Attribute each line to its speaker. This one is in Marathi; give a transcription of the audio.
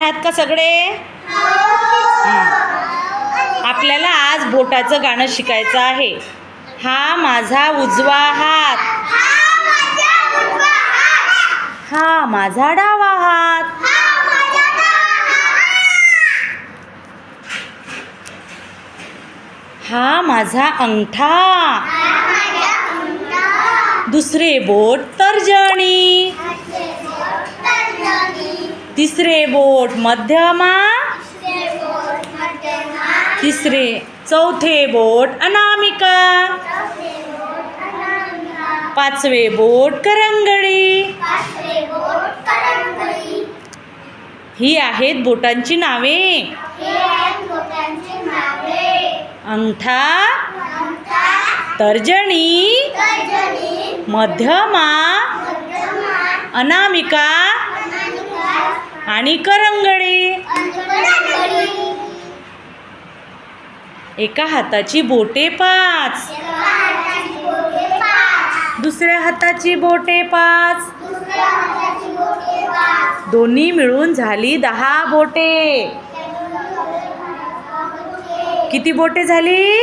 Speaker 1: आहेत का सगळे? आपल्याला आज बोटाचं गाणं शिकायचं आहे. हा माझा उजवा हात, हा माझा डावा हात, हा माझा अंगठा, दुसरे बोट तर्जनी, तिसरे बोट मध्यमा, चौथे बोट अनामिका, पाचवे बोट करंगळी. ही आहेत बोटांची नावे. अंगठा, तर्जनी, मध्यमा, अनामिका आणि करंगळी. एका हाताची बोटे 5, दुसऱ्या हाताची बोटे 5, दोन्ही मिळून झाली 10 बोटे. किती बोटे झाली?